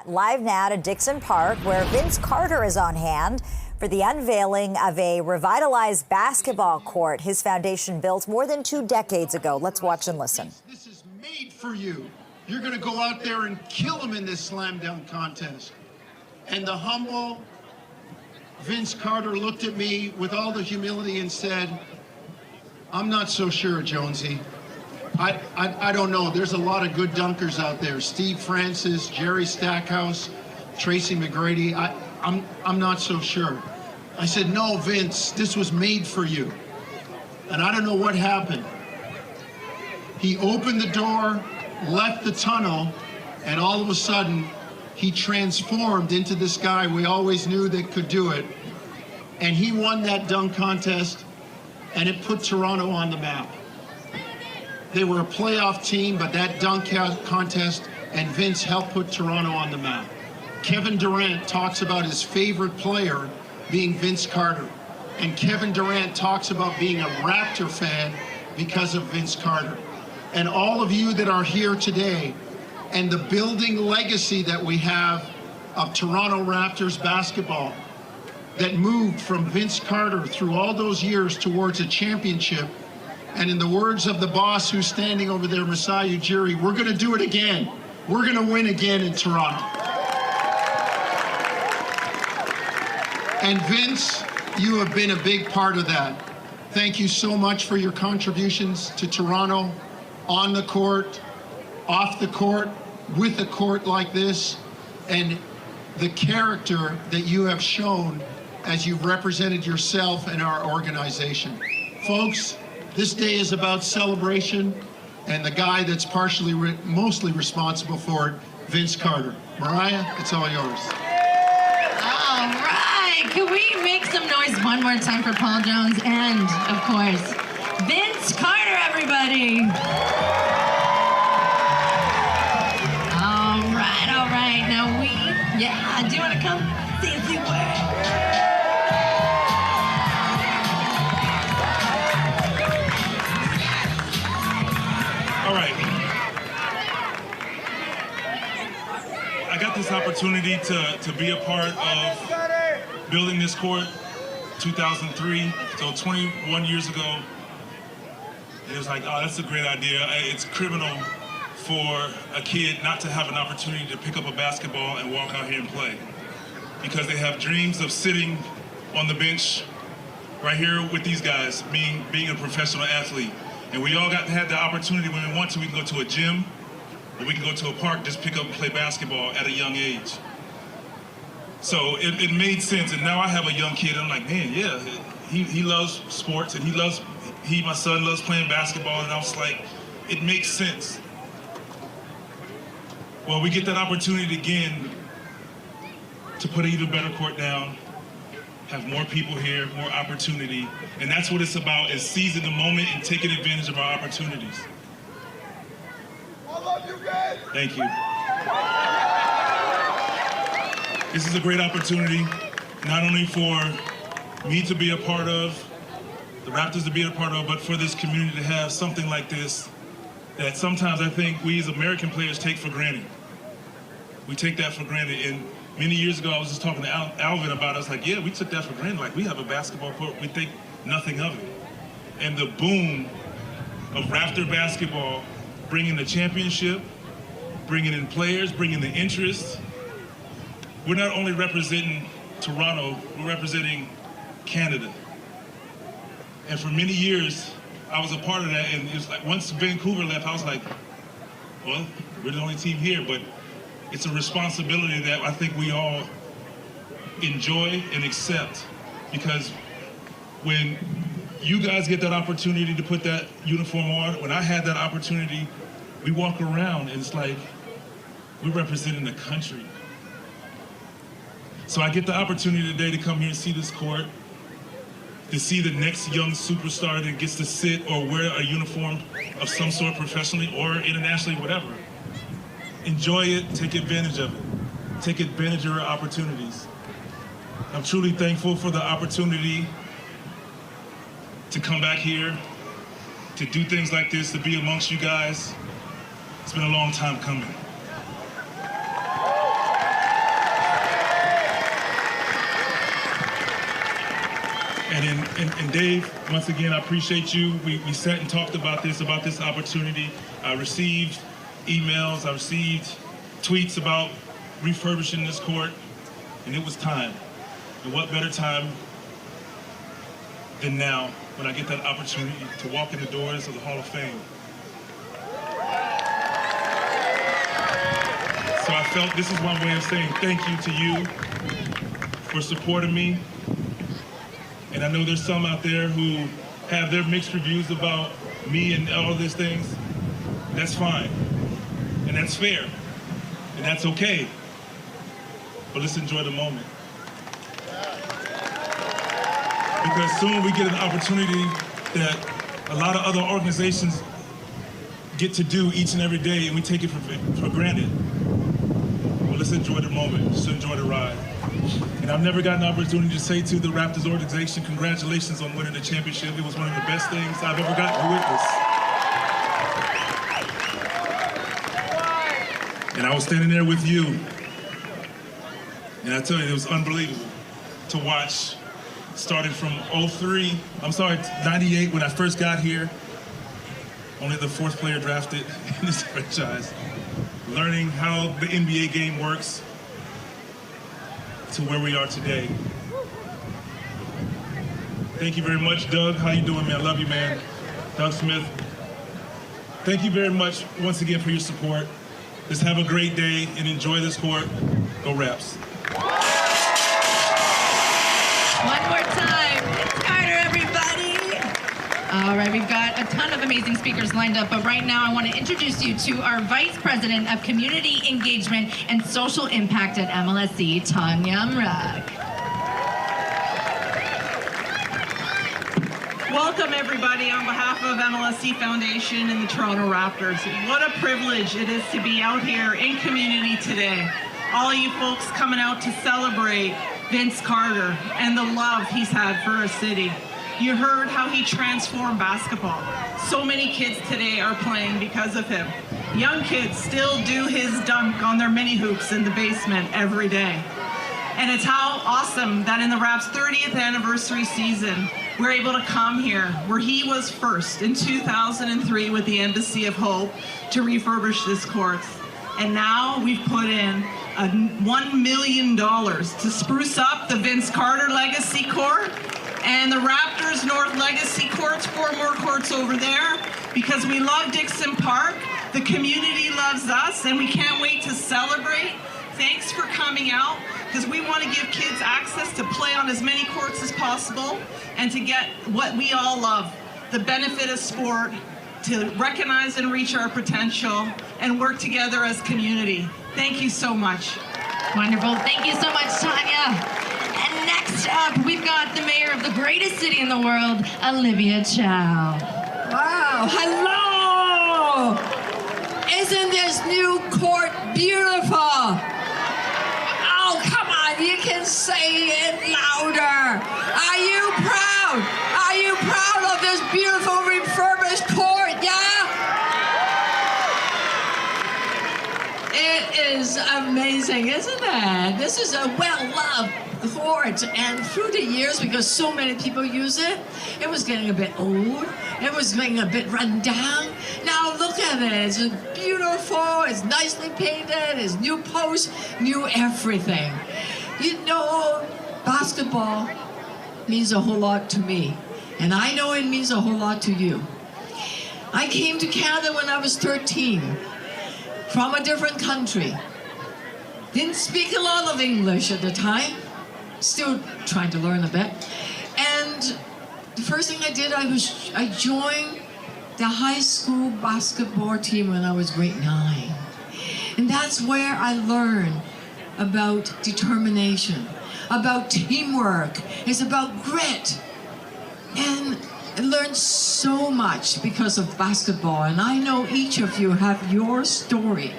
Live now to Dixon Park, where Vince Carter is on hand for the unveiling of a revitalized basketball court his foundation built more than 2 decades ago. Let's watch and listen. This is made for you. You're going to go out there and kill him in this slam dunk contest. And the humble Vince Carter looked at me with all the humility and said, I'm not so sure, Jonesy. I don't know. There's a lot of good dunkers out there. Steve Francis, Jerry Stackhouse, Tracy McGrady. I'm not so sure. I said, no, Vince, this was made for you. And I don't know what happened. He opened the door, left the tunnel, and all of a sudden, he transformed into this guy we always knew that could do it. And he won that dunk contest, and it put Toronto on the map. They were a playoff team, but that dunk contest and Vince helped put Toronto on the map. Kevin Durant talks about his favorite player being Vince Carter. And Kevin Durant talks about being a Raptor fan because of Vince Carter. And all of you that are here today, and the building legacy that we have of Toronto Raptors basketball that moved from Vince Carter through all those years towards a championship. And in the words of the boss who's standing over there, Masai Ujiri, we're going to do it again. We're going to win again in Toronto. And Vince, you have been a big part of that. Thank you so much for your contributions to Toronto, on the court, off the court, with a court like this, and the character that you have shown as you've represented yourself and our organization. Folks, this day is about celebration, and the guy that's mostly responsible for it, Vince Carter. Mariah, it's all yours. All right, can we make some noise one more time for Paul Jones and, of course, Vince Carter, everybody. All right, now do you want to come say a few words? All right. I got this opportunity to be a part of building this court 2003, so 21 years ago. It was like, oh, that's a great idea. It's criminal for a kid not to have an opportunity to pick up a basketball and walk out here and play, because they have dreams of sitting on the bench right here with these guys, being a professional athlete. And we all had the opportunity when we want to. We can go to a gym, or we can go to a park, just pick up and play basketball at a young age. So it made sense, and now I have a young kid, and I'm like, man, yeah, he loves sports, and my son loves playing basketball, and I was like, it makes sense. Well, we get that opportunity again to put an even better court down, have more people here, more opportunity, and that's what it's about, is seizing the moment and taking advantage of our opportunities. I love you guys. Thank you. This is a great opportunity, not only for me to be a part of, the Raptors to be a part of, but for this community to have something like this that sometimes I think we as American players take for granted. We take that for granted, and many years ago, I was just talking to Alvin about it. I was like, yeah, we took that for granted. Like, we have a basketball court, we think nothing of it. And the boom of Raptor basketball, bringing the championship, bringing in players, bringing the interest. We're not only representing Toronto, we're representing Canada. And for many years, I was a part of that, and it was like, once Vancouver left, I was like, well, we're the only team here, but it's a responsibility that I think we all enjoy and accept, because when you guys get that opportunity to put that uniform on, when I had that opportunity, we walk around and it's like we're representing the country. So I get the opportunity today to come here and see this court, to see the next young superstar that gets to sit or wear a uniform of some sort professionally or internationally, whatever. Enjoy it, take advantage of it. Take advantage of your opportunities. I'm truly thankful for the opportunity to come back here, to do things like this, to be amongst you guys. It's been a long time coming. And Dave, once again, I appreciate you. We sat and talked about this opportunity. I received emails, I received tweets about refurbishing this court, and it was time. And what better time than now when I get that opportunity to walk in the doors of the Hall of Fame. So I felt this is one way of saying thank you to you for supporting me. And I know there's some out there who have their mixed reviews about me and all of these things. That's fine. And that's fair. And that's okay. But let's enjoy the moment. Because soon we get an opportunity that a lot of other organizations get to do each and every day, and we take it for granted. Well, let's enjoy the moment. Let's enjoy the ride. And I've never gotten an opportunity to say to the Raptors organization, congratulations on winning the championship. It was one of the best things I've ever gotten to witness. And I was standing there with you. And I tell you, it was unbelievable to watch, starting from 98 when I first got here, only the fourth player drafted in this franchise, learning how the NBA game works, to where we are today. Thank you very much, Doug. How you doing, man? I love you, man. Doug Smith. Thank you very much once again for your support. Just have a great day and enjoy this court. Go Raps. One more time. Vince Carter, everybody. All right, we've got a ton of amazing speakers lined up, but right now I want to introduce you to our Vice President of Community Engagement and Social Impact at MLSE, Tanya Mrug. Welcome, everybody, on behalf of MLSE Foundation and the Toronto Raptors. What a privilege it is to be out here in community today. All you folks coming out to celebrate Vince Carter and the love he's had for our city. You heard how he transformed basketball. So many kids today are playing because of him. Young kids still do his dunk on their mini hoops in the basement every day. And it's how awesome that in the Raps' 30th anniversary season, we're able to come here where he was first in 2003 with the Embassy of Hope to refurbish this court. And now we've put in $1 million to spruce up the Vince Carter Legacy Court and the Raptors North Legacy Courts, 4 more courts over there, because we love Dixon Park, the community loves us, and we can't wait to celebrate. Thanks for coming out, because we want to give kids access to play on as many courts as possible and to get what we all love, the benefit of sport, to recognize and reach our potential and work together as community. Thank you so much. Wonderful. Thank you so much, Tanya. And next up, we've got the mayor of the greatest city in the world, Olivia Chow. Wow, hello! Isn't this new court beautiful? Oh, come on, you can say it louder. Are you proud? Are you proud of this beautiful refurbished court, yeah? It is amazing, isn't it? This is a well-loved court, and through the years, because so many people use it, it was getting a bit old. It was getting a bit run down. Now look at it. It's beautiful. It's nicely painted. It's new posts, new everything. You know, basketball means a whole lot to me, and I know it means a whole lot to you. I came to Canada when I was 13, from a different country. Didn't speak a lot of English at the time. Still trying to learn a bit. And the first thing I did, I joined the high school basketball team when I was grade 9. And that's where I learned about determination, about teamwork. It's about grit. And I learned so much because of basketball. And I know each of you have your story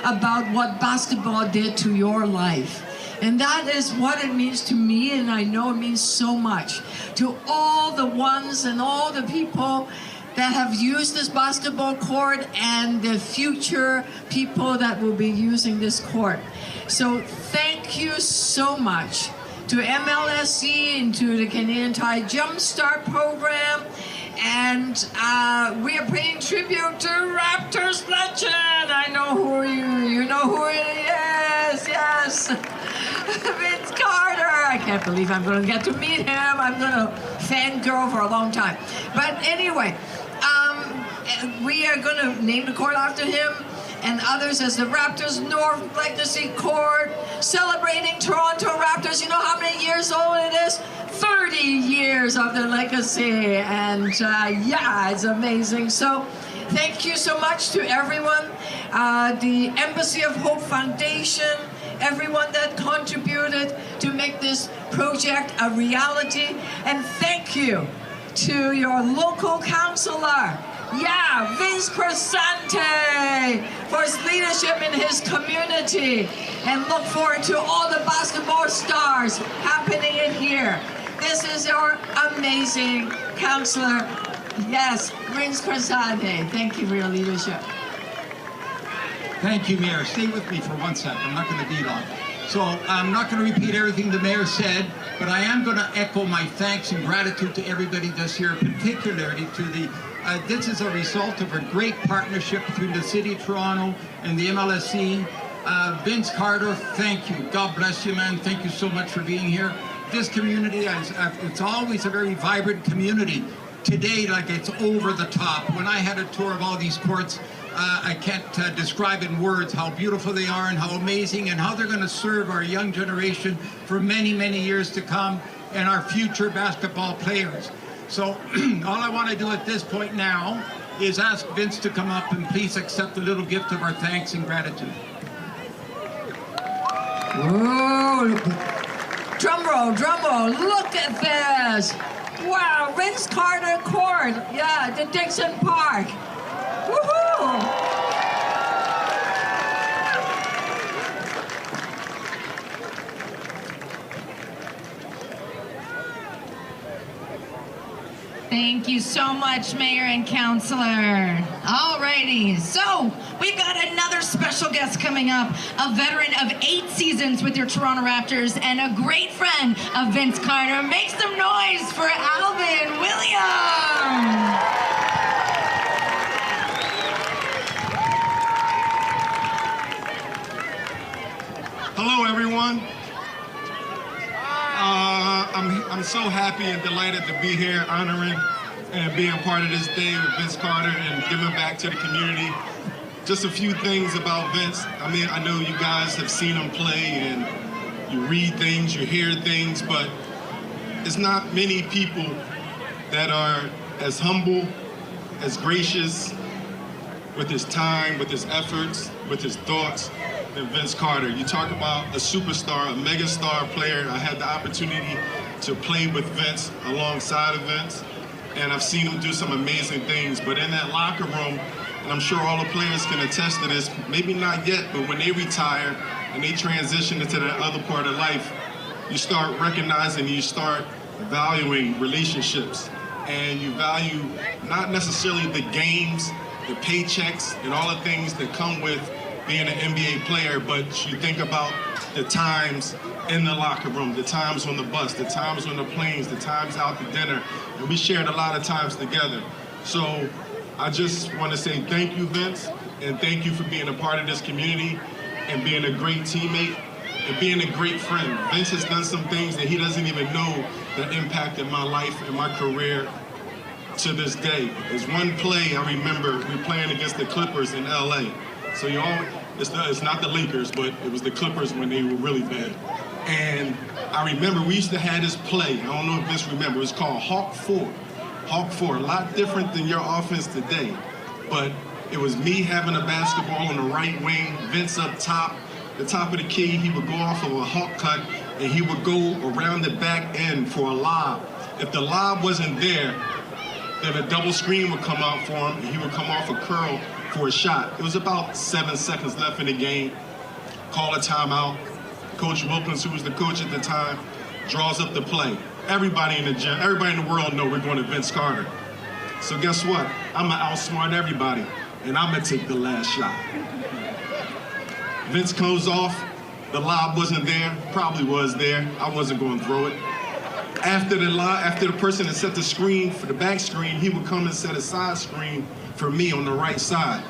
about what basketball did to your life. And that is what it means to me, and I know it means so much to all the ones and all the people that have used this basketball court and the future people that will be using this court. So thank you so much to MLSE and to the Canadian Thai Jumpstart program. And we are paying tribute to Raptors legend. I know who you know who it is, yes. Vince Carter. I can't believe I'm going to get to meet him. I'm going to fangirl for a long time. But anyway, we are going to name the court after him and others as the Raptors North Legacy Court, celebrating Toronto Raptors. You know how many years old it is? 30 years of the legacy, and yeah, it's amazing. So thank you so much to everyone, the Embassy of Hope Foundation, everyone that contributed to make this project a reality, and thank you to your local councillor, yeah, Vince Crescente, for his leadership in his community, and look forward to all the basketball stars happening in here. This is our amazing councillor, yes, Vince Crescente. Thank you for your leadership. Thank you, Mayor. Stay with me for 1 second. I'm not going to be long. So I'm not going to repeat everything the Mayor said, but I am going to echo my thanks and gratitude to everybody that's here, particularly to the this is a result of a great partnership between the City of Toronto and the MLSE. Vince Carter, thank you. God bless you, man. Thank you so much for being here. This community, it's always a very vibrant community. Today, like, it's over the top. When I had a tour of all these courts, I can't describe in words how beautiful they are and how amazing and how they're going to serve our young generation for many, many years to come and our future basketball players. So all I want to do at this point now is ask Vince to come up and please accept a little gift of our thanks and gratitude. Whoa. Drum roll, look at this. Wow, Vince Carter Court, yeah, the Dixon Park. Woohoo! Thank you so much, Mayor and Councilor. Alrighty, so we've got another special guest coming up, a veteran of 8 seasons with your Toronto Raptors and a great friend of Vince Carter. Make some noise for Alvin Williams. Hello, everyone. I'm so happy and delighted to be here honoring and being part of this day with Vince Carter and giving back to the community. Just a few things about Vince. I mean, I know you guys have seen him play and you read things, you hear things, but it's not many people that are as humble, as gracious with his time, with his efforts, with his thoughts than Vince Carter. You talk about a superstar, a megastar player. I had the opportunity to play with Vince, alongside of Vince, and I've seen him do some amazing things. But in that locker room, and I'm sure all the players can attest to this, maybe not yet, but when they retire and they transition into that other part of life, you start recognizing, you start valuing relationships, and you value not necessarily the games, the paychecks, and all the things that come with being an NBA player, but you think about the times in the locker room, the times on the bus, the times on the planes, the times out to dinner, and we shared a lot of times together. So I just want to say thank you, Vince, and thank you for being a part of this community and being a great teammate and being a great friend. Vince has done some things that he doesn't even know that impacted my life and my career to this day. There's one play I remember, we were playing against the Clippers in LA. So you all, it's not the Lakers, but it was the Clippers when they were really bad. And I remember we used to have this play, I don't know if Vince remember, it was called Hawk 4. Hawk 4, a lot different than your offense today. But it was me having a basketball on the right wing, Vince up top, the top of the key, he would go off of a hawk cut, and he would go around the back end for a lob. If the lob wasn't there, then a double screen would come out for him, and he would come off a curl for a shot. It was about 7 seconds left in the game. Call a timeout. Coach Wilkins, who was the coach at the time, draws up the play. Everybody in the gym, everybody in the world know we're going to Vince Carter. So guess what? I'm gonna outsmart everybody, and I'm gonna take the last shot. Vince comes off, The lob wasn't there, probably was there. I wasn't going to throw it. After the person that set the screen for the back screen, he would come and set a side screen for me on the right side.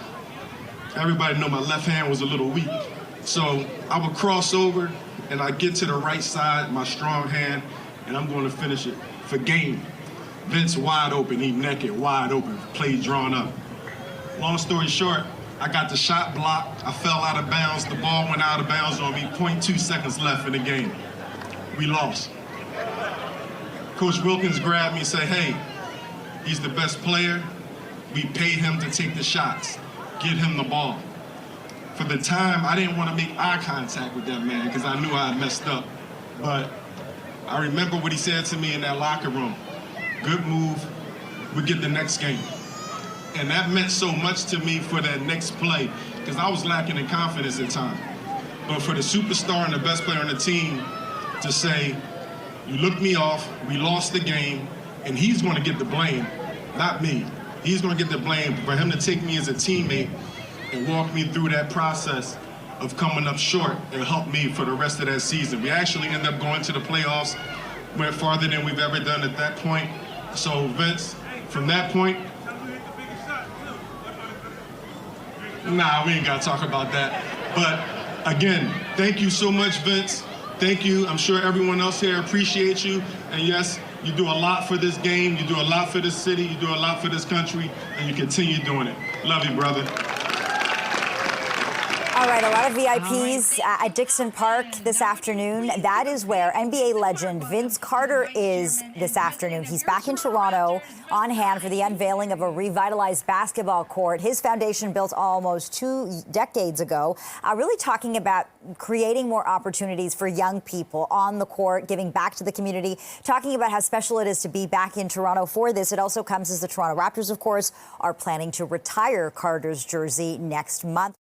Everybody know my left hand was a little weak. So I would cross over and I get to the right side, my strong hand, and I'm going to finish it for game. Vince wide open, he naked, wide open, play drawn up. Long story short, I got the shot blocked, I fell out of bounds, the ball went out of bounds on me, 0.2 seconds left in the game. We lost. Coach Wilkins grabbed me and said, hey, he's the best player. We paid him to take the shots. Get him the ball. For the time, I didn't want to make eye contact with that man because I knew I had messed up. But I remember what he said to me in that locker room. Good move, we get the next game. And that meant so much to me for that next play because I was lacking in confidence at times. But for the superstar and the best player on the team to say, you looked me off, we lost the game, and he's going to get the blame, not me. He's going to get the blame for him to take me as a teammate and walk me through that process of coming up short and help me for the rest of that season. We actually ended up going to the playoffs, went farther than we've ever done at that point. So Vince, from that point, nah, we ain't got to talk about that. But again, thank you so much, Vince. Thank you. I'm sure everyone else here appreciates you. And yes, you do a lot for this game. You do a lot for this city. You do a lot for this country. And you continue doing it. Love you, brother. All right, a lot of VIPs at Dixon Park this afternoon. That is where NBA legend Vince Carter is this afternoon. He's back in Toronto on hand for the unveiling of a revitalized basketball court. His foundation built almost 2 decades ago, really talking about creating more opportunities for young people on the court, giving back to the community, talking about how special it is to be back in Toronto for this. It also comes as the Toronto Raptors, of course, are planning to retire Carter's jersey next month.